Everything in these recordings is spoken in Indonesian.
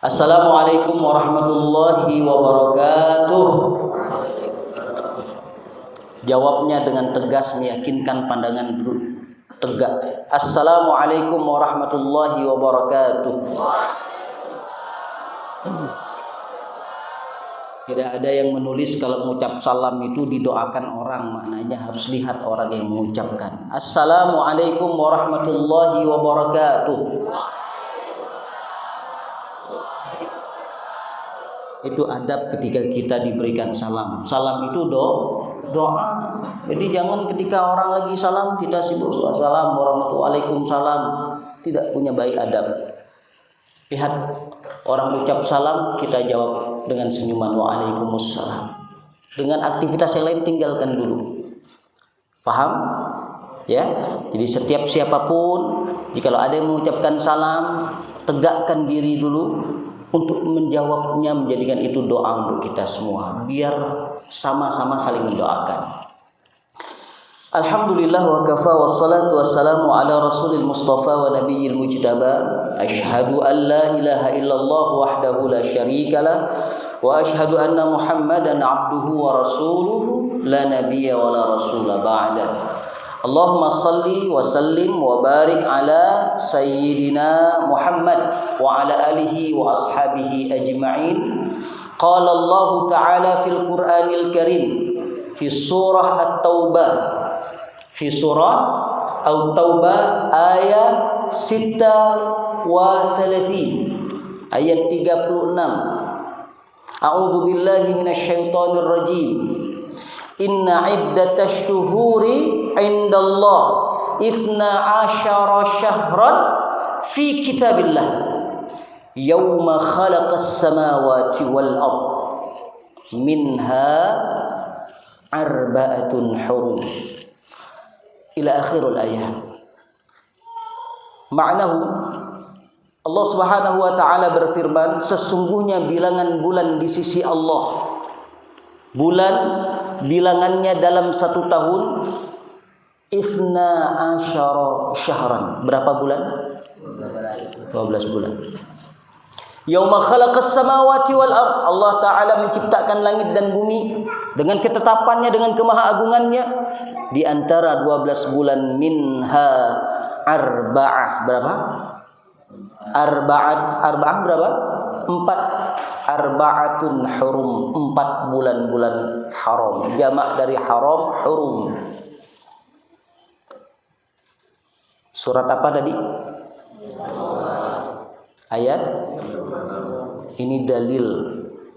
Assalamualaikum warahmatullahi wabarakatuh. Jawabnya dengan tegas, meyakinkan, pandangan tegak. Assalamualaikum warahmatullahi wabarakatuh. Tidak ada yang menulis kalau mengucap salam itu didoakan orang, maknanya harus lihat orang yang mengucapkan. Assalamualaikum warahmatullahi wabarakatuh. Itu adab ketika kita diberikan salam. Salam itu doa. Jadi jangan ketika orang lagi salam kita sibuk salam Waalaikumsalam. Tidak punya baik adab. Lihat orang ucap salam, kita jawab dengan senyuman Waalaikumsalam. Dengan aktivitas yang lain tinggalkan dulu. Paham? Ya. Jadi setiap siapapun, jikalau ada yang mengucapkan salam, tegakkan diri dulu untuk menjawabnya, menjadikan itu doa untuk kita semua, biar sama-sama saling mendoakan. Alhamdulillah wa kafa wassalatu wassalamu ala rasulil mustafa wa nabiyil mujtaba. Asyhadu an la ilaha illallah wahdahu la syarikalah wa asyhadu anna muhammadan abduhu wa rasuluhu la nabiyya wa la rasula ba'da. Allahumma salli wa sallim wa barik ala sayyidina Muhammad wa ala alihi wa ashabihi ajma'in. Qala Allah Ta'ala fil Qur'anil Karim fi surah At-Taubah, fi surah At-Taubah ayat 36, ayat 36. A'udzu billahi minasyaitonir rajim. Inna iddatash shuhuri indallah 12 syahran fi kitabillah yauma khalaqas samawati wal ard minha arba'atun hurum ila akhirul ayat. Maknahu, Allah Subhanahu wa taala berfirman, sesungguhnya bilangan bulan di sisi Allah, bulan bilangannya dalam satu tahun 12 syahran. Berapa bulan? 12 bulan. Yauma khalaqas samawati wal ard, Allah Ta'ala menciptakan langit dan bumi dengan ketetapannya, dengan kemahaagungannya. Di antara 12 bulan minha arba'ah. Berapa? Arba'ah berapa? 4. Arba'atun hurum, 4 bulan-bulan haram. Jamak dari haram, hurum. Surat apa tadi? Ayat. Ini dalil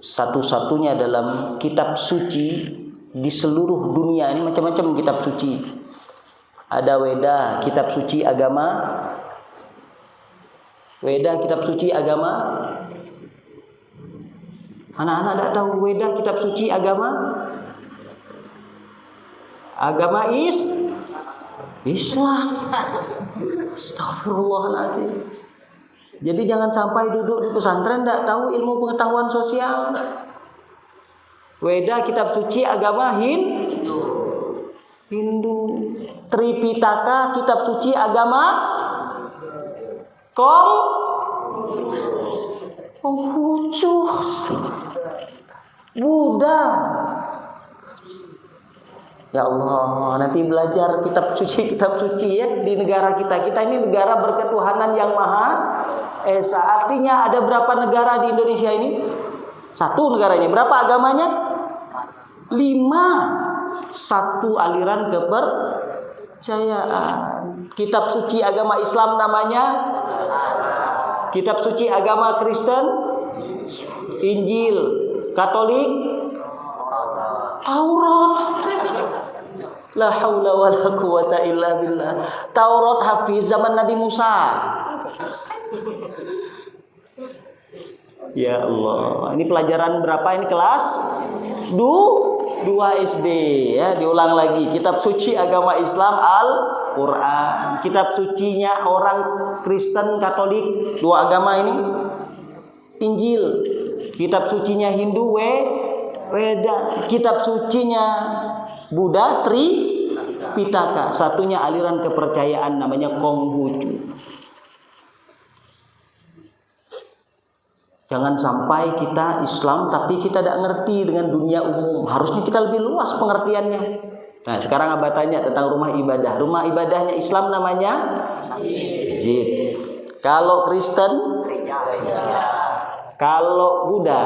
satu-satunya dalam kitab suci di seluruh dunia. Ini macam-macam kitab suci. Ada Weda, kitab suci agama. Weda, kitab suci agama. Anak-anak tak tahu Weda, kitab suci agama? Agama Islam. Astagfirullahaladzim. Jadi jangan sampai duduk di pesantren tak tahu ilmu pengetahuan sosial. Weda, kitab suci agama Hindu. Tripitaka, kitab suci agama Konfusius. Buddha. Ya Allah, nanti belajar kitab suci ya di negara kita. Kita ini negara berketuhanan yang Maha Esa. Artinya ada berapa negara di Indonesia ini? 1 negaranya. Berapa agamanya? 5. 1 aliran kepercayaan. Kitab suci agama Islam namanya kitab suci agama Kristen Injil, Katolik Taurat. La haula wala quwata illa billah. Taurat hafiz zaman Nabi Musa. Ya Allah, ini pelajaran berapa ini kelas? 2 SD ya, diulang lagi. Kitab suci agama Islam Al-Qur'an. Kitab sucinya orang Kristen Katolik, 2 agama ini Injil. Kitab sucinya Hindu Weda. Kitab sucinya Buddha Tripitaka. Satunya aliran kepercayaan namanya Konghucu. Jangan sampai kita Islam tapi kita tidak ngerti dengan dunia umum. Harusnya kita lebih luas pengertiannya. Nah, sekarang Abah tanya tentang rumah ibadah. Rumah ibadahnya Islam namanya masjid. Kalau Kristen, kalau Buddha,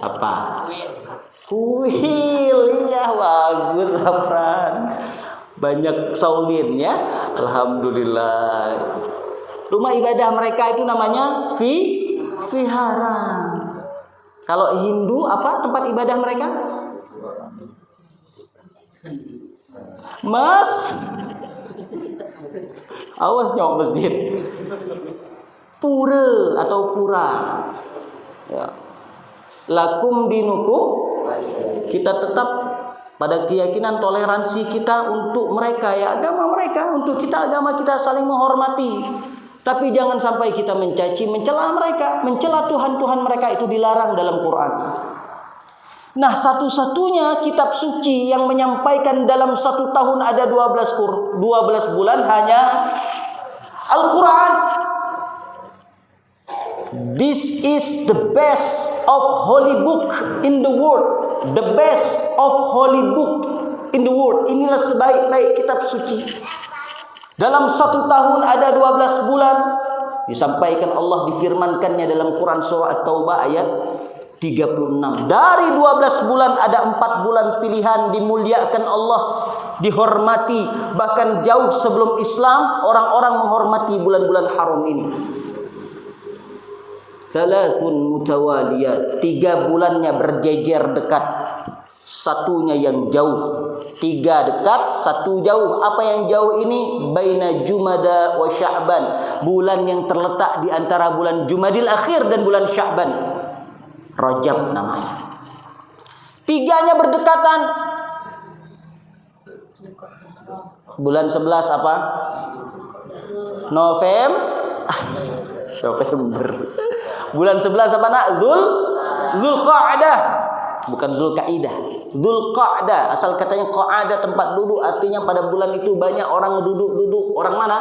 apa? Kuil. Iya, bagus, Afran. Banyak saulin ya. Alhamdulillah. Rumah ibadah mereka itu namanya vihara. Kalau Hindu apa tempat ibadah mereka? Awas nyok masjid. Pura atau pura. Ya. Lakum dinukum. Kita tetap pada keyakinan toleransi kita untuk mereka, ya agama mereka, untuk kita agama kita saling menghormati. Tapi jangan sampai kita mencaci, mencela mereka, mencela Tuhan-Tuhan mereka, itu dilarang dalam Quran. Nah, satu-satunya kitab suci yang menyampaikan dalam 1 tahun ada 12 bulan hanya Al-Quran. This is the best of holy book in the world. The best of holy book in the world. Inilah sebaik-baik kitab suci. Dalam 1 tahun ada 12 bulan. Disampaikan Allah, difirmankannya dalam Quran surah At-Taubah ayat 36. Dari 12 bulan ada 4 bulan pilihan, dimuliakan Allah, dihormati. Bahkan jauh sebelum Islam orang-orang menghormati bulan-bulan haram ini. Salasun mutawaliyat, 3 bulannya berjejer dekat, satunya yang jauh. 3 dekat, 1 jauh. Apa yang jauh ini? Baina Jumada wa Sya'ban, bulan yang terletak di antara bulan Jumadil Akhir dan bulan Sya'ban, Rajab namanya. 3-nya berdekatan. Bulan 11 apa? November. Bulan 11 apa nak? Zulqa'dah. Bukan Zulkaidah. Zulqa'dah. Asal katanya qa'adah tempat duduk, artinya pada bulan itu banyak orang duduk-duduk. Orang mana?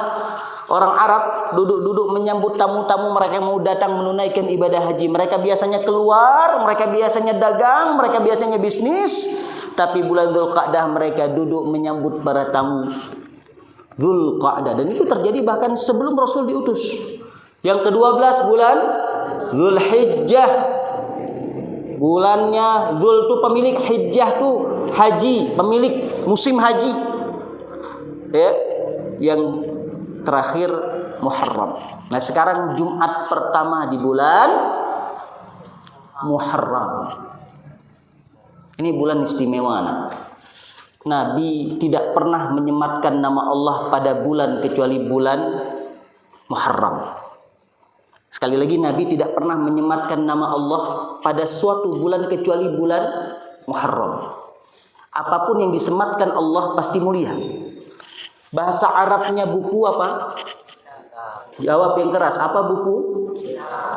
Orang Arab duduk-duduk menyambut tamu-tamu mereka yang mau datang menunaikan ibadah haji. Mereka biasanya keluar, mereka biasanya dagang, mereka biasanya bisnis. Tapi bulan Zulqa'dah mereka duduk menyambut para tamu. Zulqa'dah. Dan itu terjadi bahkan sebelum Rasul diutus. Yang ke-12 bulan Zulhijjah. Bulannya Zul itu pemilik, Hijjah itu haji, pemilik musim haji. Ya, yang terakhir Muharram. Nah, sekarang Jumat pertama di bulan Muharram. Ini bulan istimewa. Nabi tidak pernah menyematkan nama Allah pada bulan kecuali bulan Muharram. Sekali lagi, Nabi tidak pernah menyematkan nama Allah pada suatu bulan kecuali bulan Muharram. Apapun yang disematkan Allah pasti mulia. Bahasa Arabnya buku apa? Jawab yang keras. Apa buku?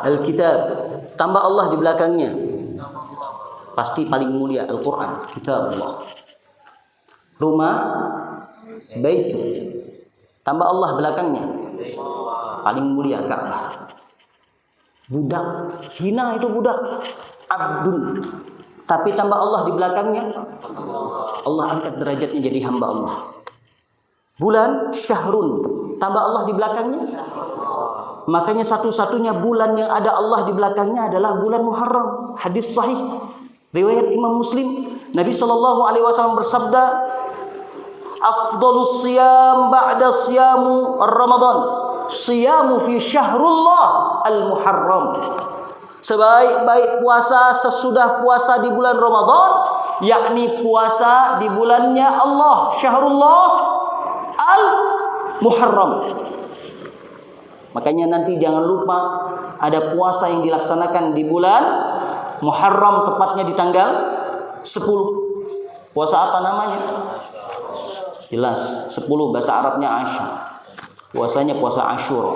Alkitab. Tambah Allah di belakangnya. Pasti paling mulia Al-Quran. Kitab Allah. Rumah Baitu. Tambah Allah belakangnya. Paling mulia Ka'bah. Budak, hina itu budak, abdun. Tapi tambah Allah di belakangnya, Allah angkat derajatnya jadi hamba Allah. Bulan Syahrun, tambah Allah di belakangnya. Makanya satu-satunya bulan yang ada Allah di belakangnya adalah bulan Muharram. Hadis sahih riwayat Imam Muslim, Nabi SAW bersabda, afdhalus siyam ba'da siyamu Ramadan, siyamu fi syahrullah al-Muharram. Sebaik-baik puasa sesudah puasa di bulan Ramadan, yakni puasa di bulannya Allah, syahrullah al-Muharram. Makanya nanti jangan lupa ada puasa yang dilaksanakan di bulan Muharram, tepatnya di tanggal 10. Puasa apa namanya? Jelas, 10 bahasa Arabnya Asyur. Puasanya puasa Asyura.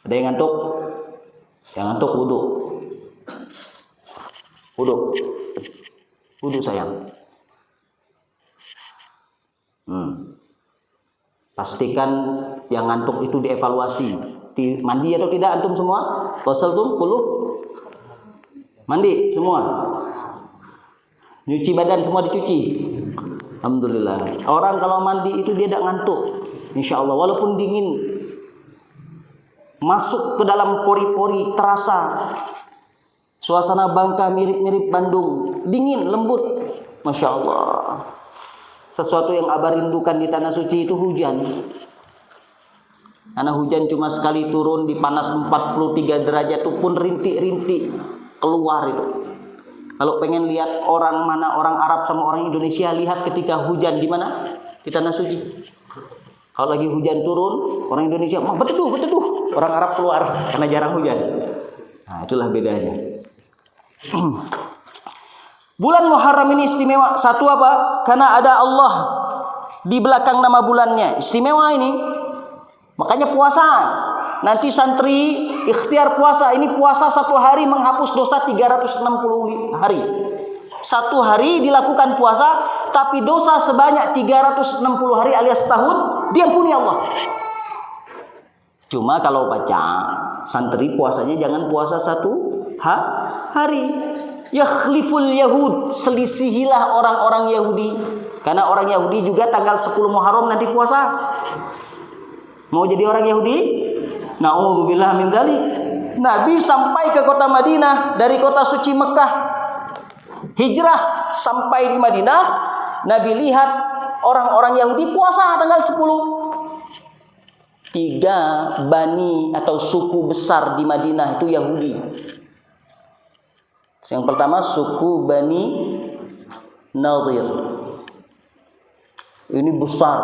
Ada yang ngantuk? Yang ngantuk wudu. Wudu sayang. Pastikan Yang ngantuk itu dievaluasi. Mandi atau tidak antum semua? Ghasaltum kullu? Mandi semua. Nyuci badan semua dicuci. Alhamdulillah. Orang kalau mandi itu dia tidak ngantuk. Insya Allah walaupun dingin, masuk ke dalam pori-pori terasa suasana Bangka mirip-mirip Bandung, dingin, lembut. Masya Allah. Sesuatu yang Abah rindukan di tanah suci itu hujan. Karena hujan cuma sekali turun di panas 43 derajat itu pun rintik-rintik keluar itu. Kalau pengen lihat orang mana orang Arab sama orang Indonesia, lihat ketika hujan di mana? Di tanah suci. Kalau lagi hujan turun, orang Indonesia beteduh. Orang Arab keluar karena jarang hujan. Nah, itulah bedanya. Bulan Muharram ini istimewa. Satu apa? Karena ada Allah di belakang nama bulannya. Istimewa ini. Makanya puasa. Nanti santri ikhtiar puasa. Ini puasa 1 hari menghapus dosa 360 hari. 1 hari dilakukan puasa, tapi dosa sebanyak 360 hari alias setahun diampuni Allah. Cuma kalau baca santri puasanya jangan puasa 1 hari. Yakhliful Yahud, selisihilah orang-orang Yahudi. Karena orang Yahudi juga tanggal 10 Muharram nanti puasa. Mau jadi orang Yahudi? Na'udzubillah min dzalik. Nabi sampai ke kota Madinah dari kota suci Mekah. Hijrah sampai di Madinah, Nabi lihat orang-orang Yahudi puasa tanggal 10. 3 bani atau suku besar di Madinah itu Yahudi. Yang pertama suku Bani Nadir. Ini besar.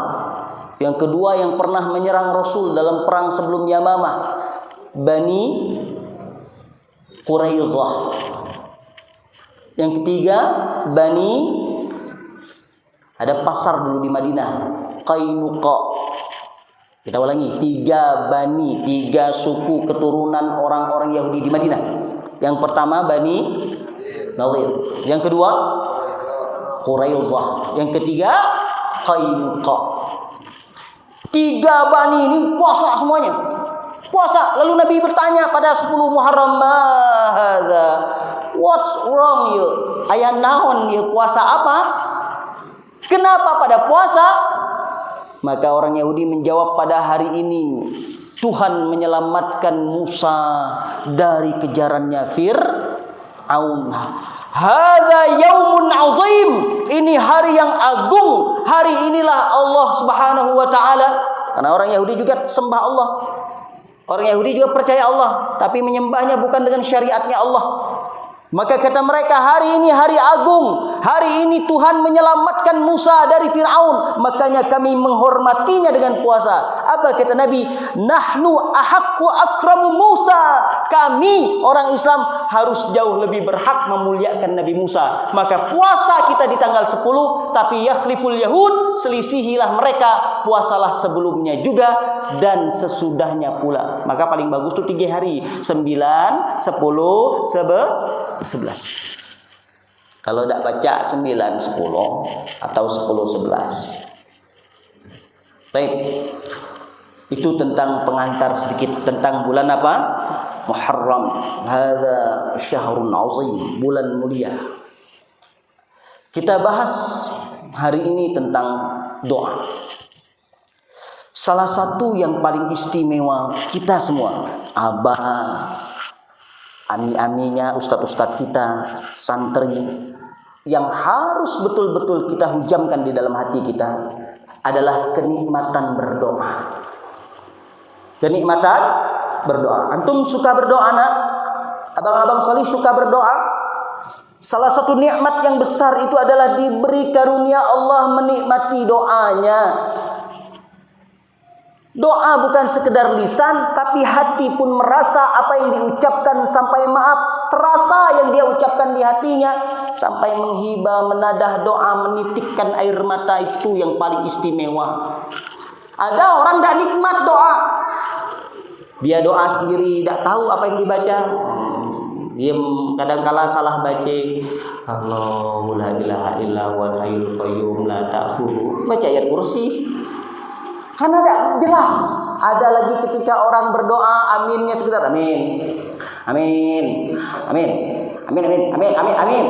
Yang kedua yang pernah menyerang Rasul dalam perang sebelum Yamamah, Bani Quraidah. Yang ketiga Bani, ada pasar dulu di Madinah, Qainuqa. Kita ulangi, 3 bani, 3 suku keturunan orang-orang Yahudi di Madinah. Yang pertama Bani Nadir, yang kedua Quraidah, yang ketiga Qainuqa. 3 bani ini puasa semuanya. Puasa. Lalu Nabi bertanya pada 10 Muharram, "Mahadza? What's wrong you? Aya naon ya puasa apa? Kenapa pada puasa?" Maka orang Yahudi menjawab, "Pada hari ini Tuhan menyelamatkan Musa dari kejarannya Fir'aun. Hadza yaumun azim." Ini hari yang agung. Hari inilah Allah Subhanahu wa taala. Karena orang Yahudi juga sembah Allah. Orang Yahudi juga percaya Allah, tapi menyembahnya bukan dengan syariatnya Allah. Maka kata mereka, hari ini hari agung. Hari ini Tuhan menyelamatkan Musa dari Fir'aun. Makanya kami menghormatinya dengan puasa. Apa kata Nabi? Nahnu ahaqqu akramu Musa. Kami orang Islam harus jauh lebih berhak memuliakan Nabi Musa. Maka puasa kita di tanggal 10. Tapi yakhliful Yahud, selisihilah mereka. Puasalah sebelumnya juga dan sesudahnya pula. Maka paling bagus itu 3 hari. 9, 10, 11. Kalau tidak baca 9, 10 atau 10, 11. Baik. Itu tentang pengantar sedikit tentang bulan apa? Muharram. Hadza syahrun azim, bulan mulia. Kita bahas hari ini tentang doa. Salah satu yang paling istimewa kita semua, abah, ami-aminya, ustadz-ustadz kita, santri, yang harus betul-betul kita hujamkan di dalam hati kita adalah kenikmatan berdoa. Kenikmatan berdoa. Antum suka berdoa, nak? Abang-abang solih suka berdoa? Salah satu nikmat yang besar itu adalah diberi karunia Allah menikmati doanya. Doa bukan sekedar lisan, tapi hati pun merasa apa yang diucapkan sampai maaf terasa yang dia ucapkan di hatinya, sampai menghibah, menadah doa, menitikkan air mata. Itu yang paling istimewa. Ada orang tidak nikmat doa, dia doa sendiri, tidak tahu apa yang dibaca. Dia kadang-kala salah baca, Allahu la ilaha illa huwal hayyul qayyum la ta'khudhuhu, baca ayat kursi. Karena tidak jelas Ada lagi ketika orang berdoa, aminnya sekedar amin. Amin. Amin. Amin amin amin amin amin.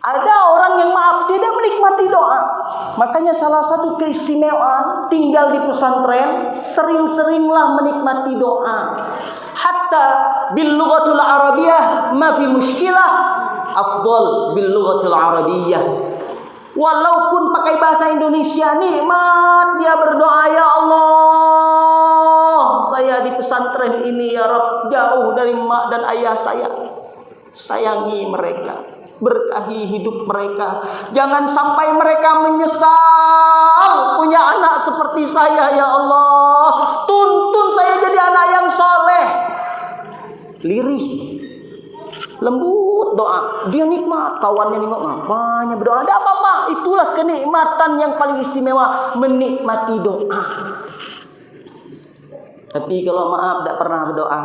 Ada orang yang maaf, dia tidak menikmati doa. Makanya salah satu keistimewaan tinggal di pesantren, sering-seringlah menikmati doa. Hatta bil lughatul arabiyyah ma fi mushkilah afdal bil lughatul arabiyyah. Walaupun pakai bahasa Indonesia nikmat dia berdoa, ya Allah, saya di pesantren ini ya Rabb, jauh dari mak dan ayah saya. Sayangi mereka, berkahi hidup mereka. Jangan sampai mereka menyesal punya anak seperti saya, ya Allah. Tuntun saya jadi anak yang soleh. Lirih, lembut doa. Dia nikmat, kawannya nikmat, ngapanya berdoa. Ada apa-apa. Itulah kenikmatan yang paling istimewa, menikmati doa. Tapi kalau maaf tidak pernah berdoa,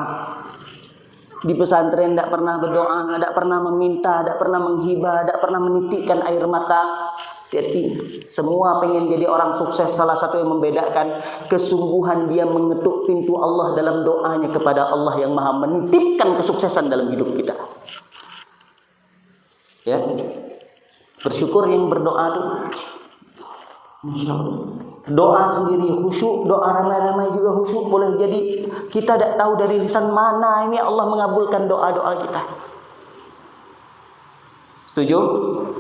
di pesantren tidak pernah berdoa, tidak pernah meminta, tidak pernah menghibah, tidak pernah menitikkan air mata. Jadi semua pengen jadi orang sukses. Salah satu yang membedakan kesungguhan dia mengetuk pintu Allah dalam doanya kepada Allah yang maha menitipkan kesuksesan dalam hidup kita. Ya, bersyukur yang berdoa itu. Doa sendiri khusyuk, doa ramai-ramai juga khusyuk. Boleh jadi kita tidak tahu dari lisan mana ini Allah mengabulkan doa-doa kita. Setuju?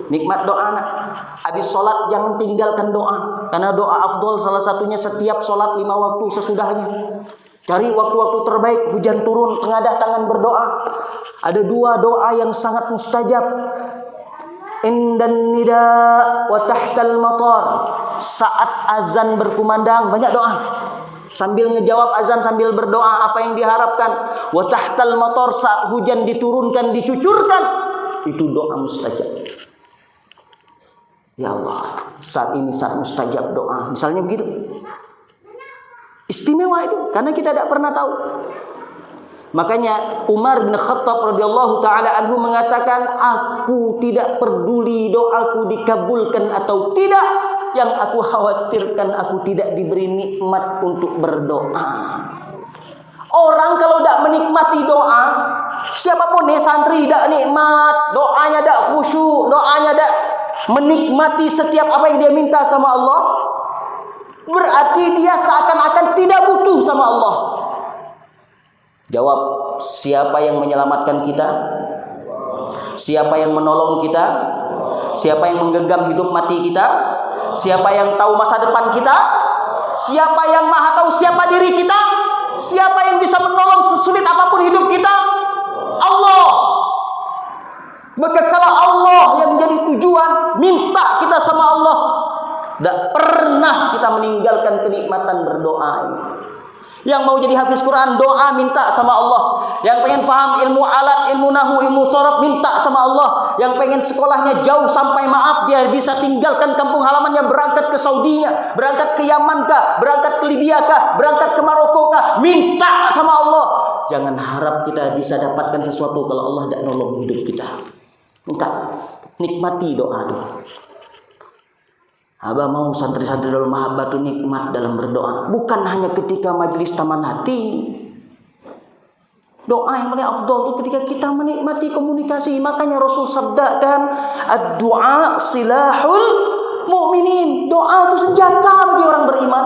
Nikmat doa nak. Habis sholat jangan tinggalkan doa. Karena doa afdol salah satunya setiap sholat 5 waktu sesudahnya. Cari waktu-waktu terbaik, hujan turun, tengadah tangan berdoa. Ada 2 doa yang sangat mustajab. Indan nida wa tahtal matar. Saat azan berkumandang, banyak doa. Sambil ngejawab azan, sambil berdoa apa yang diharapkan. Wa tahtal matar, saat hujan diturunkan, dicucurkan. Itu doa mustajab. Ya Allah, saat ini saat mustajab doa. Misalnya begitu. Istimewa itu, karena kita tidak pernah tahu. Makanya Umar bin Khattab radhiyallahu taala anhu mengatakan, aku tidak peduli doaku dikabulkan atau tidak. Yang aku khawatirkan aku tidak diberi nikmat untuk berdoa. Orang kalau tidak menikmati doa, siapapun nih santri tidak nikmat, doanya tidak khusyuk, doanya tidak menikmati setiap apa yang dia minta sama Allah, berarti dia seakan-akan tidak butuh sama Allah. Jawab, siapa yang menyelamatkan kita? Siapa yang menolong kita? Siapa yang menggenggam hidup mati kita? Siapa yang tahu masa depan kita? Siapa yang maha tahu siapa diri kita? Siapa yang bisa menolong sesulit apapun hidup kita? Allah. Maka kalau Allah yang jadi tujuan, minta kita sama Allah. Tidak pernah kita meninggalkan kenikmatan berdoa ini. Yang mau jadi hafiz Quran, doa minta sama Allah. Yang pengen paham ilmu alat, ilmu nahu, ilmu sorob, minta sama Allah. Yang pengen sekolahnya jauh sampai maaf dia bisa tinggalkan kampung halamannya, berangkat ke Saudinya, berangkat ke Yaman kah, berangkat ke Libya kah, berangkat ke Maroko kah, minta sama Allah. Jangan harap kita bisa dapatkan sesuatu kalau Allah tidak nolong hidup kita. Minta, nikmati doa itu. Abah mau santri-santri dalam mahabbah itu nikmat dalam berdoa. Bukan hanya ketika majelis taman hati. Doa yang paling afdol itu ketika kita menikmati komunikasi. Makanya Rasul sabdakan, ad-du'a silahul mu'minin. Doa itu senjata bagi orang beriman.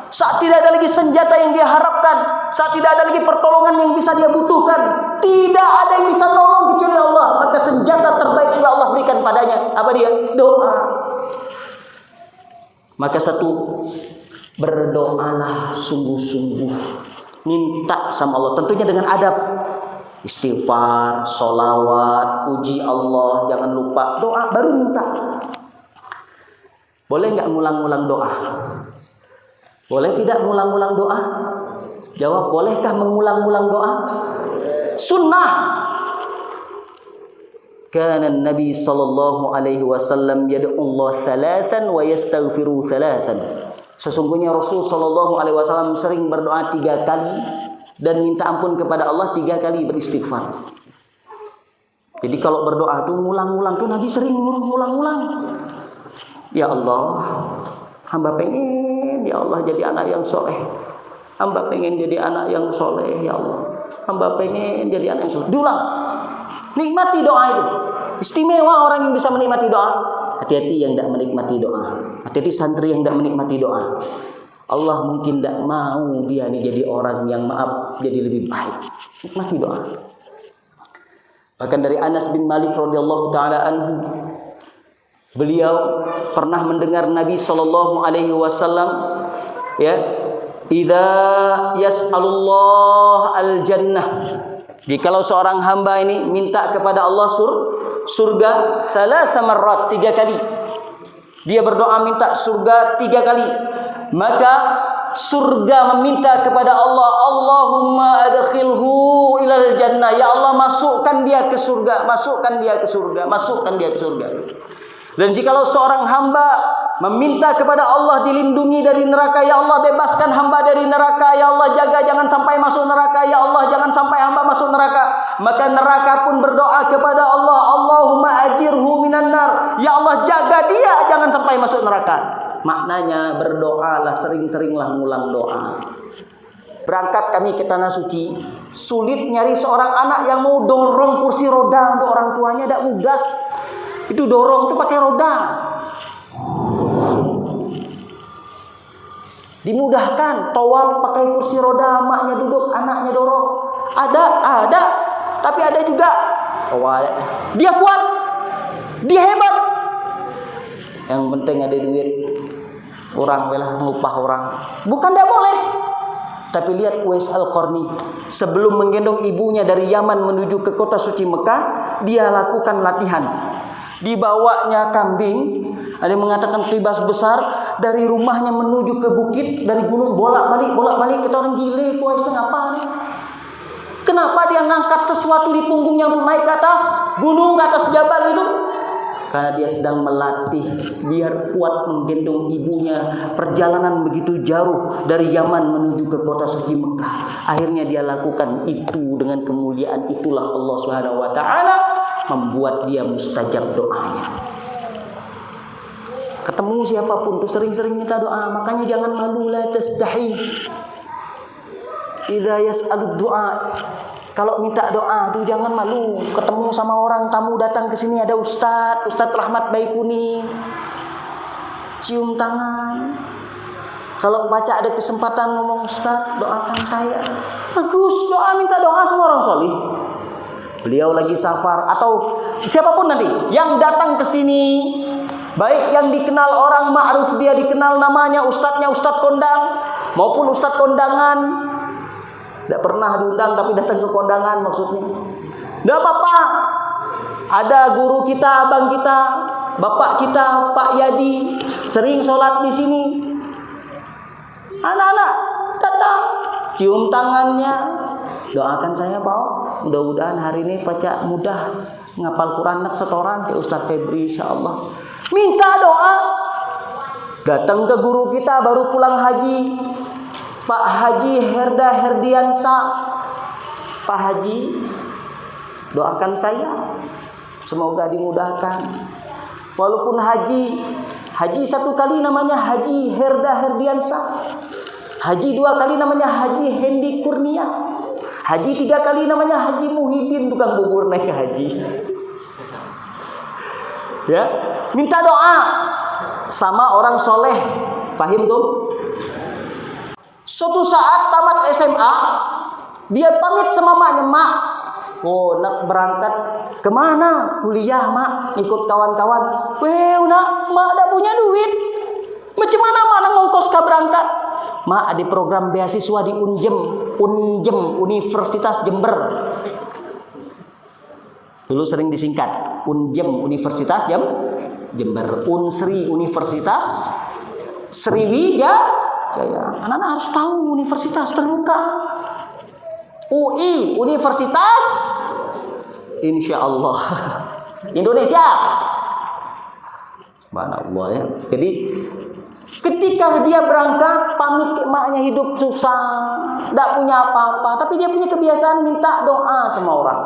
Saat tidak ada lagi senjata yang dia harapkan, saat tidak ada lagi pertolongan yang bisa dia butuhkan, tidak ada yang bisa nolong kecuali Allah, maka senjata terbaik sudah Allah berikan padanya. Apa dia? Doa. Maka satu, berdoalah sungguh-sungguh, minta sama Allah, tentunya dengan adab, istighfar, sholawat, puji Allah, jangan lupa doa, baru minta. Boleh nggak ngulang-ngulang doa? Boleh tidak mengulang-ulang doa? Jawab, bolehkah mengulang-ulang doa? Sunnah. Kana Nabi sallallahu alaihi wasallam yad'u Allah thalathan wa yastaghfiru thalathan. Sesungguhnya Rasul sallallahu alaihi wasallam sering berdoa 3 kali dan minta ampun kepada Allah 3 kali beristighfar. Jadi kalau berdoa tuh ngulang-ngulang tuh Nabi sering ngulang-ngulang. Ya Allah, hamba pengen pengen ya Allah jadi anak yang soleh. Hamba pengen jadi anak yang soleh ya Allah. Hamba pengen jadi anak yang soleh. Diulang. Nikmati doa itu. Istimewa orang yang bisa menikmati doa. Hati-hati yang tidak menikmati doa. Hati-hati santri yang tidak menikmati doa. Allah mungkin tidak mau dia ini jadi orang yang maaf, jadi lebih baik. Nikmati doa. Bahkan dari Anas bin Malik radhiyallahu taala anhu, beliau pernah mendengar Nabi sallallahu alaihi wasallam ya, idza yas'alullah al-jannah. Jikalau seorang hamba ini minta kepada Allah surga thalatha marrat, 3 kali. Dia berdoa minta surga 3 kali. Maka surga meminta kepada Allah, Allahumma adkhilhu ilal jannah. Ya Allah, masukkan dia ke surga, masukkan dia ke surga, masukkan dia ke surga. Dan jikalau seorang hamba meminta kepada Allah dilindungi dari neraka, ya Allah bebaskan hamba dari neraka, ya Allah jaga jangan sampai masuk neraka, ya Allah jangan sampai hamba masuk neraka, maka neraka pun berdoa kepada Allah, Allahumma ajirhu minan nar. Ya Allah jaga dia jangan sampai masuk neraka. Maknanya berdoalah, sering-seringlah ngulang doa. Berangkat kami ke tanah suci, sulit nyari seorang anak yang mau dorong kursi roda untuk orang tuanya, tidak mudah. Itu dorong itu pakai roda. Dimudahkan, tawaf pakai kursi roda, maknya duduk, anaknya dorong. Ada, tapi ada juga dia kuat, dia hebat. Yang penting ada duit. Orang belah ngupah orang. Bukan tidak boleh. Tapi lihat Uwais Al-Qarni, sebelum menggendong ibunya dari Yaman menuju ke kota suci Mekah, dia lakukan latihan. Dibawanya kambing, ada yang mengatakan kibas besar, dari rumahnya menuju ke bukit, dari gunung bolak-balik. Kita orang gile, Uwais itu ngapa nih? Kenapa dia ngangkat sesuatu di punggungnya untuk naik ke atas gunung, ke atas jabal itu? Karena dia sedang melatih biar kuat menggendong ibunya. Perjalanan begitu jauh dari Yaman menuju ke kota suci Mekah. Akhirnya dia lakukan itu dengan kemuliaan. Itulah Allah Subhanahu wa taala membuat dia mustajab doanya. Ketemu siapapun tuh sering-sering minta doa. Makanya jangan malu, la tastahi. Idza yas'alud du'a. Kalau minta doa tuh jangan malu. Ketemu sama orang tamu datang ke sini, ada Ustadz Rahmat Baikuni, cium tangan. Kalau baca ada kesempatan ngomong, Ustadz doakan saya. Bagus, doa, minta doa sama orang solih. Beliau lagi safar atau siapapun nanti yang datang ke sini, baik yang dikenal orang ma'ruf, dia dikenal namanya ustadznya Ustadz kondang maupun Ustadz kondangan. Tidak pernah diundang tapi datang ke kondangan maksudnya. Tidak apa-apa. Ada guru kita, abang kita, bapak kita, Pak Yadi, sering sholat di sini. Anak-anak datang, cium tangannya, doakan saya Pak. Mudah-mudahan hari ini baca mudah, ngapal Quran nak setoran ke Ustadz Febri insyaallah. Minta doa. Datang ke guru kita baru pulang haji, Pak Haji Herda Herdiansa. Pak Haji, doakan saya semoga dimudahkan. Walaupun haji 1 kali namanya Haji Herda Herdiansa, haji 2 kali namanya Haji Hendi Kurnia, haji 3 kali namanya Haji Muhyiddin, tukang bubur naik ke haji. Ya, minta doa sama orang soleh. Fahim tuh? Suatu saat tamat SMA, dia pamit sama maknya, Mak, nak berangkat kemana? Kuliah Mak, ikut kawan-kawan. Nak, Mak ada punya duit. Macam mana Mak ngongkos ke berangkat? Mak ada program beasiswa di Unjem, Universitas Jember. Dulu sering disingkat Unjem, Universitas Jember. Unsri, Universitas Sriwijaya. Anak-anak harus tahu universitas terbuka. UI, Universitas Insya Allah Indonesia. Subhanallah ya. Jadi ketika dia berangkat pamit ke emaknya, hidup susah, tidak punya apa-apa, tapi dia punya kebiasaan minta doa sama orang.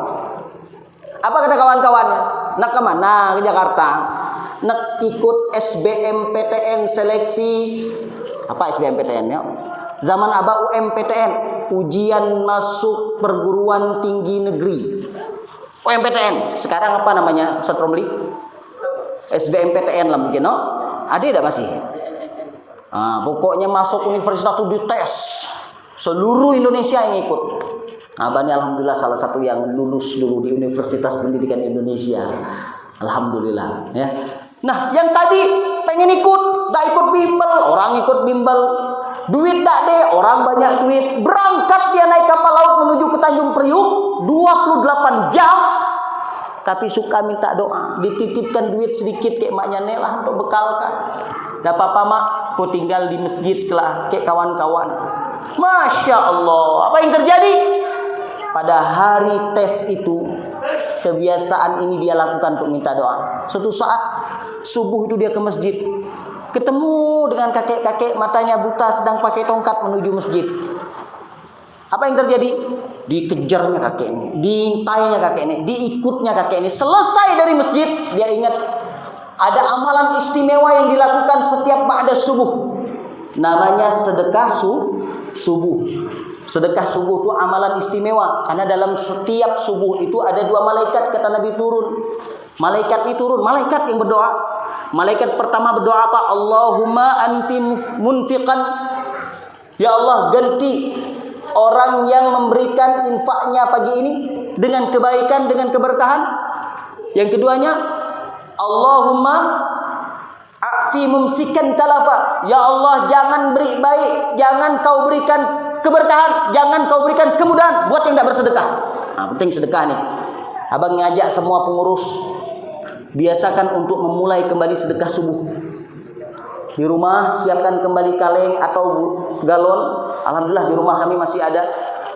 Apa kata kawan-kawannya? Nak kemana? Ke Jakarta. Nak ikut SBMPTN seleksi Apa SBMPTN ya? Zaman Aba UMPTN, ujian masuk perguruan tinggi negeri. UMPTN, sekarang apa namanya? Ustaz Romli? SBMPTN lah mungkin, no? Ada tidak masih? Pokoknya masuk universitas itu dites. Seluruh Indonesia yang ikut. Abang alhamdulillah salah satu yang lulus dulu di Universitas Pendidikan Indonesia. Alhamdulillah ya. Nah, yang tadi pengen ikut, tak ikut bimbel, orang ikut bimbel. Duit tak deh, orang banyak duit. Berangkat dia naik kapal laut menuju ke Tanjung Priuk 28 jam. Tapi suka minta doa, dititipkan duit sedikit kayak maknya nelah untuk bekal kan. Gak apa-apa mak, kau tinggal di masjid lah kayak kawan-kawan. Masya Allah, apa yang terjadi? Pada hari tes itu, kebiasaan ini dia lakukan untuk minta doa. Suatu saat subuh itu dia ke masjid, ketemu dengan kakek-kakek matanya buta sedang pakai tongkat menuju masjid. Apa yang terjadi? Dikejarnya kakek ini, diintainya kakek ini, diikutnya kakek ini. Selesai dari masjid, dia ingat ada amalan istimewa yang dilakukan setiap ba'da subuh. Namanya sedekah subuh. Sedekah subuh itu amalan istimewa, karena dalam setiap subuh itu ada 2 malaikat, kata Nabi turun. Malaikat ini turun, malaikat yang berdoa. Malaikat pertama berdoa apa? Allahumma anfi munfiqan. Ya Allah, ganti orang yang memberikan infaknya pagi ini dengan kebaikan, dengan keberkahan. Yang keduanya, Allahumma a'fi mumsikan talafa. Ya Allah, jangan beri baik, jangan kau berikan keberkahan, jangan kau berikan kemudahan buat yang tidak bersedekah. Penting sedekah nih. Abang ngajak semua pengurus, biasakan untuk memulai kembali sedekah subuh. Di rumah siapkan kembali kaleng atau galon. Alhamdulillah di rumah kami masih ada.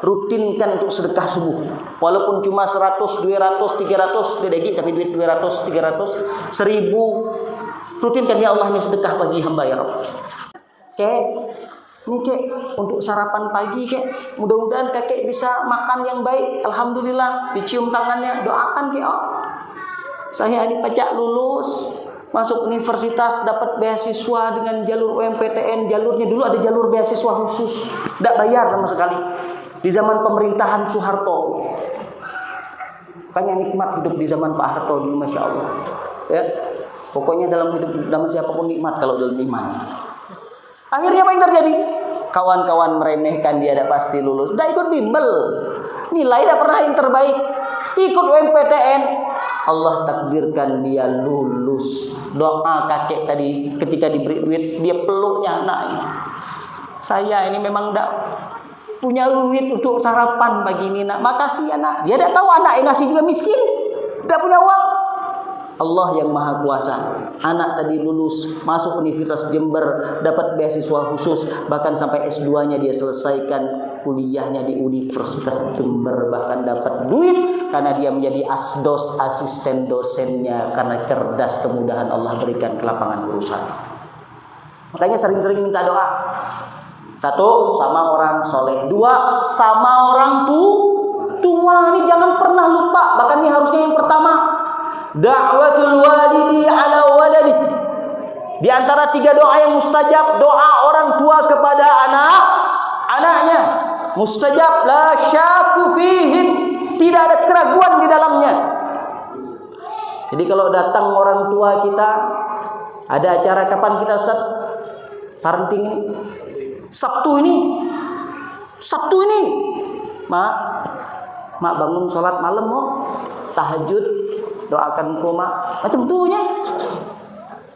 Rutinkan untuk sedekah subuh. Walaupun cuma 100, 200, 300 dedegi, tapi duit 200, 300, 1000. Rutinkan, ya Allah, ini sedekah bagi hamba ya Rabb. Ini kek untuk sarapan pagi kek. Mudah-mudahan kakek bisa makan yang baik. Alhamdulillah, dicium tangannya, doakan kek. Saya dipajak lulus, masuk universitas, dapat beasiswa dengan jalur UMPTN. Jalurnya dulu ada jalur beasiswa khusus, tidak bayar sama sekali. Di zaman pemerintahan Soeharto. Makanya nikmat hidup di zaman Pak Harto dulu, masya Allah. Ya, pokoknya dalam hidup zaman siapapun nikmat kalau dalam iman. Akhirnya apa yang terjadi? Kawan-kawan meremehkan dia, tidak pasti lulus. Tidak ikut bimbel, nilai tidak pernah yang terbaik. Ikut UMPTN, Allah takdirkan dia lulus. Doa kakek tadi ketika diberi duit, dia peluknya, nak, saya ini memang tidak punya duit untuk sarapan pagi ini, nak. Makasih ya nak. Dia tidak tahu anak yang ngasih juga miskin, tidak punya uang. Allah yang maha kuasa. Anak tadi lulus, masuk Universitas Jember, dapat beasiswa khusus, bahkan sampai S2-nya dia selesaikan kuliahnya di Universitas Jember, bahkan dapat duit karena dia menjadi asdos, asisten dosennya, karena cerdas, kemudahan Allah berikan ke lapangan urusan. Makanya sering-sering minta doa. 1, sama orang soleh. 2, sama orang tua. Ini jangan pernah lupa. Bahkan ini harusnya yang pertama. Da'watul walidi ala waladi. Di antara 3 doa yang mustajab, doa orang tua kepada anaknya. Mustajab, la syaku fihim. Tidak ada keraguan di dalamnya. Jadi kalau datang orang tua kita, ada acara kapan kita parenting ini? Sabtu ini. Mak bangun sholat malam mau tahajud, doakan ku mak. Macam tunya.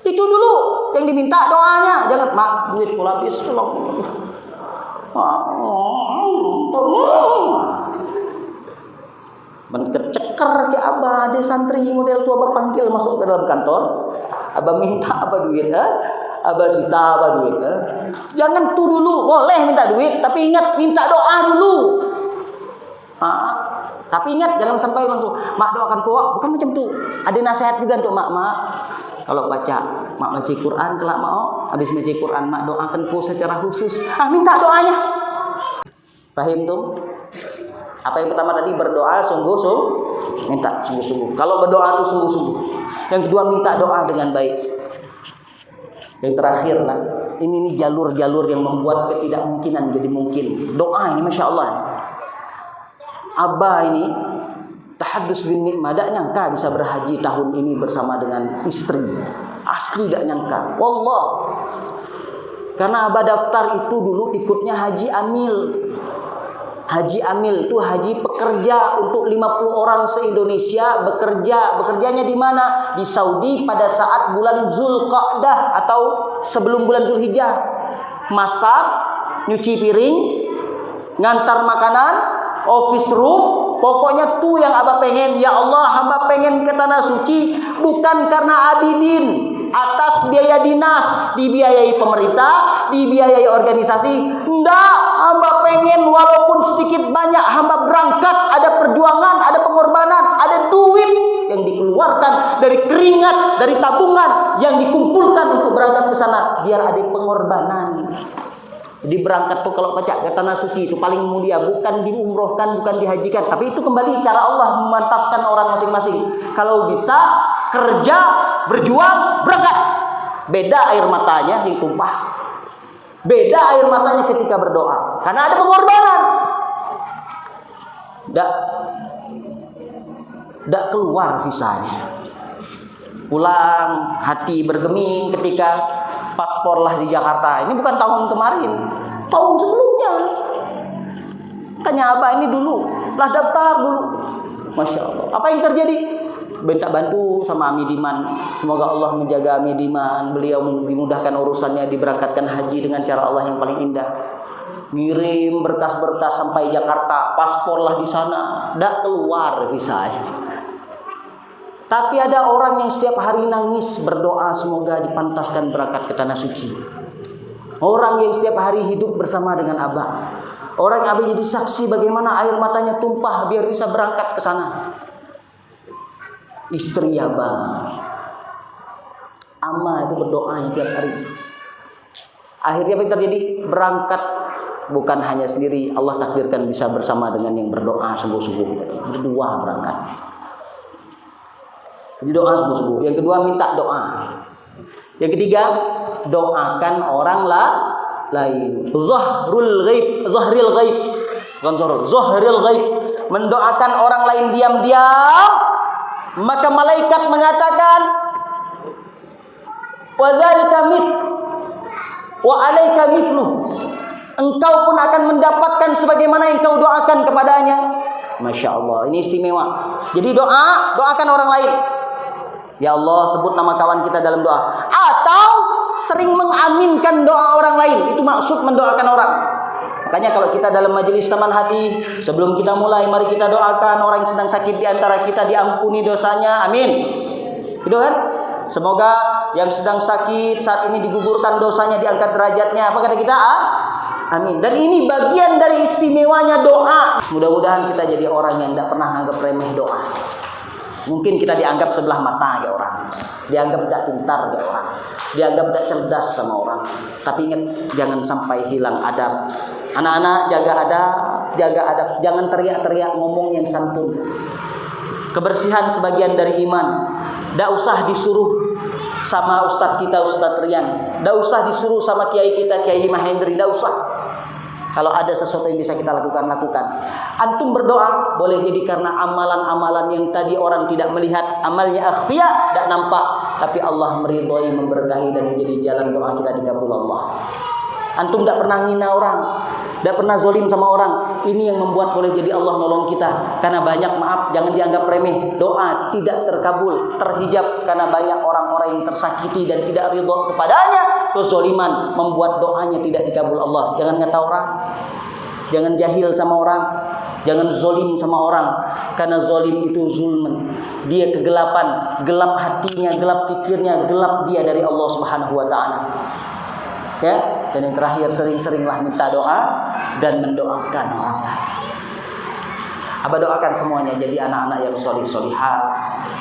Itu dulu yang diminta doanya. Jangan mak duit ku habis tolong. Mencekar ke abah, ada santri model tua abah panggil masuk ke dalam kantor. Abah minta apa duit, Abah sita apa duit, Jangan tuh dulu, boleh minta duit, tapi ingat minta doa dulu. Tapi ingat jangan sampai langsung mak doakan ku, bukan macam tu. Ada nasihat juga untuk mak. Kalau mak baca Quran, kelak mak habis baca Quran mak doakan ku secara khusus. Minta doanya. Paham tuh? Apa yang pertama tadi, berdoa sungguh-sungguh, minta sungguh-sungguh. Kalau berdoa itu sungguh-sungguh. Yang kedua, minta doa dengan baik. Yang terakhir, ini jalur-jalur yang membuat ketidakmungkinan jadi mungkin. Doa ini Masya Allah. Abah ini tahadus bin nikmah, tak nyangka bisa berhaji tahun ini bersama dengan istri. Asli tak nyangka. Wallah. Karena Abah daftar itu dulu ikutnya Haji Amil. Haji Amil itu haji pekerja untuk 50 orang se-Indonesia bekerja. Bekerjanya di mana? Di Saudi pada saat bulan Zulqa'dah atau sebelum bulan Zulhijjah. Masak, nyuci piring, ngantar makanan, office room. Pokoknya tuh yang Abah pengen. Ya Allah, hamba pengen ke tanah suci bukan karena abidin, atas biaya dinas, dibiayai pemerintah, dibiayai organisasi. Enggak, hamba pengen walaupun sedikit banyak hamba berangkat, ada perjuangan, ada pengorbanan, ada duit yang dikeluarkan dari keringat, dari tabungan yang dikumpulkan untuk berangkat ke sana, biar ada pengorbanan. Jadi berangkat tuh kalau pacak ke tanah suci itu paling mulia, bukan diumrohkan, bukan dihajikan, tapi itu kembali cara Allah memantaskan orang masing-masing. Kalau bisa kerja, berjuang, berangkat. Beda air matanya yang tumpah. Beda air matanya ketika berdoa, karena ada pengorbanan. Dak keluar visanya. Pulang hati bergeming ketika paspor lah di Jakarta. Ini bukan tahun kemarin, tahun sebelumnya. Tanya Abah ini dulu, lah daftar dulu. Masya Allah. Apa yang terjadi? Minta bantu sama Ami Diman. Semoga Allah menjaga Ami Diman. Beliau dimudahkan urusannya, diberangkatkan haji dengan cara Allah yang paling indah. Ngirim berkas-berkas sampai Jakarta, paspor lah di sana, dak keluar visanya. Tapi ada orang yang setiap hari nangis berdoa semoga dipantaskan berangkat ke tanah suci. Orang yang setiap hari hidup bersama dengan Abah. Orang yang Abah jadi saksi bagaimana air matanya tumpah biar bisa berangkat ke sana. Istri Abah, Ama itu berdoa tiap hari. Akhirnya apa yang terjadi? Berangkat bukan hanya sendiri, Allah takdirkan bisa bersama dengan yang berdoa sungguh-sungguh. Berdua berangkat. Jadi doa sungguh-sungguh. Yang kedua minta doa. Yang ketiga doakan orang lain. Zahril ghaib. Zahril ghaib. Mendoakan orang lain diam-diam. Maka malaikat mengatakan wa dzalika wa alaika mithlu. Engkau pun akan mendapatkan sebagaimana yang kau doakan kepadanya. Masya Allah, ini istimewa. Jadi doakan orang lain. Ya Allah, sebut nama kawan kita dalam doa. Atau sering mengaminkan doa orang lain. Itu maksud mendoakan orang. Makanya kalau kita dalam majelis taman hati, sebelum kita mulai, mari kita doakan orang yang sedang sakit di antara kita diampuni dosanya. Amin. Gitu kan? Semoga yang sedang sakit saat ini digugurkan dosanya, diangkat derajatnya. Apa kata kita? Amin. Dan ini bagian dari istimewanya doa. Mudah-mudahan kita jadi orang yang tidak pernah anggap remeh doa. Mungkin kita dianggap sebelah mata ke orang, dianggap tidak pintar ke orang, dianggap tidak cerdas sama orang. Tapi ingat, jangan sampai hilang adab. Anak-anak jaga adab, jangan teriak-teriak, ngomong yang santun. Kebersihan sebagian dari iman. Tidak usah disuruh sama ustadz kita, Ustadz Rian. Tidak usah disuruh sama kiai kita, Kiai Mahendri. Tidak usah. Kalau ada sesuatu yang bisa kita lakukan. Antum berdoa boleh jadi karena amalan-amalan yang tadi orang tidak melihat, amalnya akhfiya, tidak nampak, tapi Allah meridhai, memberkahi dan menjadi jalan doa kita dikabul Allah. Antum tidak pernah ngina orang, tidak pernah zolim sama orang. Ini yang membuat boleh jadi Allah nolong kita. Karena banyak, maaf, jangan dianggap remeh, doa tidak terkabul, terhijab karena banyak orang-orang yang tersakiti dan tidak ridho kepadanya. Kezoliman membuat doanya tidak dikabul Allah. Jangan ngata orang, jangan jahil sama orang, jangan zolim sama orang. Karena zolim itu zulmen. Dia kegelapan, gelap hatinya, gelap fikirnya, gelap dia dari Allah Subhanahu wa taala. Ya, dan yang terakhir, sering-seringlah minta doa dan mendoakan orang lain. Abah doakan semuanya jadi anak-anak yang solih-solihah,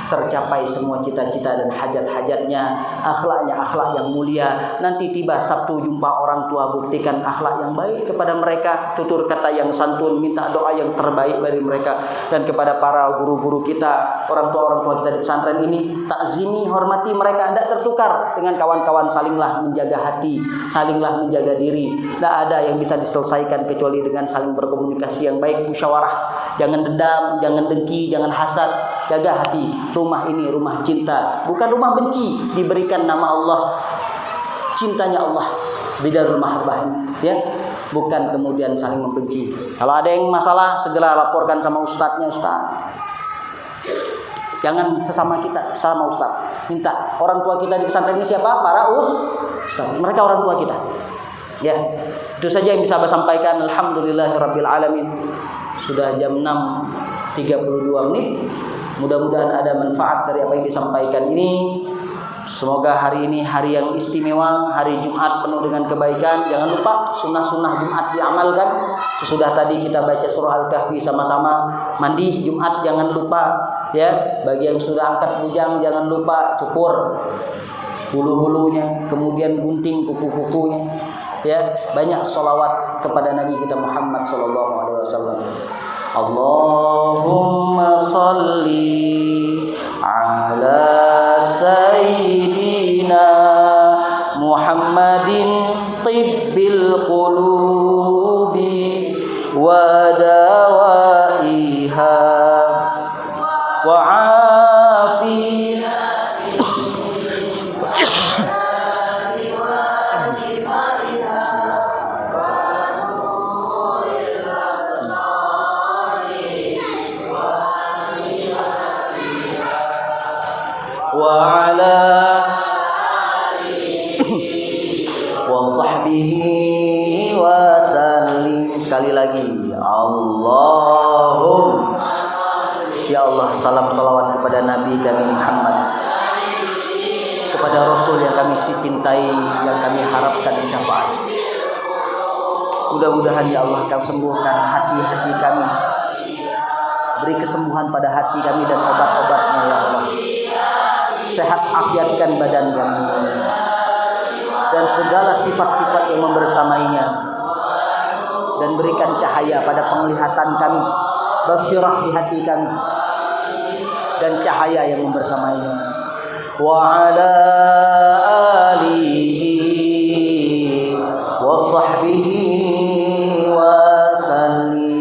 tercapai semua cita-cita dan hajat-hajatnya, akhlaknya akhlak yang mulia. Nanti tiba Sabtu jumpa orang tua, buktikan akhlak yang baik kepada mereka, tutur kata yang santun, minta doa yang terbaik dari mereka. Dan kepada para guru-guru kita, orang tua kita di pesantren ini, takzimi, hormati mereka, tidak tertukar dengan kawan-kawan. Salinglah menjaga hati, salinglah menjaga diri. Tidak ada yang bisa diselesaikan kecuali dengan saling berkomunikasi yang baik, musyawarah. Jangan dendam, jangan dengki, jangan hasad. Jaga hati. Rumah ini rumah cinta, bukan rumah benci. Diberikan nama Allah, cintanya Allah di Darul Mahabbah, ya. Bukan kemudian saling membenci. Kalau ada yang masalah, segera laporkan sama ustadznya. Ustadz, jangan sesama kita, sama ustadz. Minta orang tua kita di pesantren ini siapa? Para ustadz. Mereka orang tua kita. Ya, itu saja yang bisa saya sampaikan. Alhamdulillahirabbil alamin. Sudah jam 6.32 menit. Mudah-mudahan ada manfaat dari apa yang disampaikan ini. Semoga hari ini hari yang istimewa, hari Jumat penuh dengan kebaikan. Jangan lupa sunnah-sunnah Jumat diamalkan. Sesudah tadi kita baca surah Al-Kahfi sama-sama. Mandi Jumat jangan lupa, ya. Bagi yang sudah angkat bujang jangan lupa cukur bulu-bulunya, kemudian gunting kuku-kukunya. Ya, banyak sholawat kepada Nabi kita Muhammad sallallahu alaihi wasallam. Allahumma salli ala sayyidina Muhammadin tibbil qulubi wa dawaiha wa sekali lagi. Ya Allah, salam salawat kepada Nabi kami Muhammad, kepada Rasul yang kami cintai, yang kami harapkan syafaat. Mudah-mudahan ya Allah Kau sembuhkan hati-hati kami, beri kesembuhan pada hati kami dan obat-obatnya ya Allah. Sehat afiatkan badan kami dan segala sifat-sifat yang membersamainya, dan berikan cahaya pada penglihatan kami, basirah di hati kami, dan cahaya yang membersamainya. Wa ala alihi wa sahbihi wa sallim.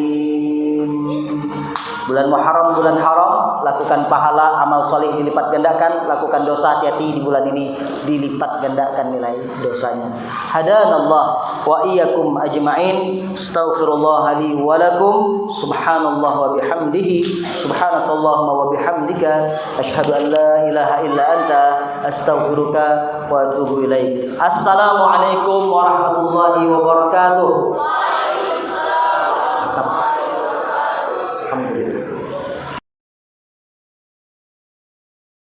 Bulan Muharram, bulan haram, lakukan pahala, amal soleh dilipat gandakan, lakukan dosa, hati-hati di bulan ini dilipat gandakan nilai dosanya. Hadanallah wa iyyakum ajma'in. Astaghfirullah li wa lakum. Subhanallah wa bihamdihi. Subhanakallahumma wa bihamdika asyhadu an la ilaha illa anta astaghfiruka wa atubu ilaik. Assalamualaikum warahmatullahi wabarakatuh.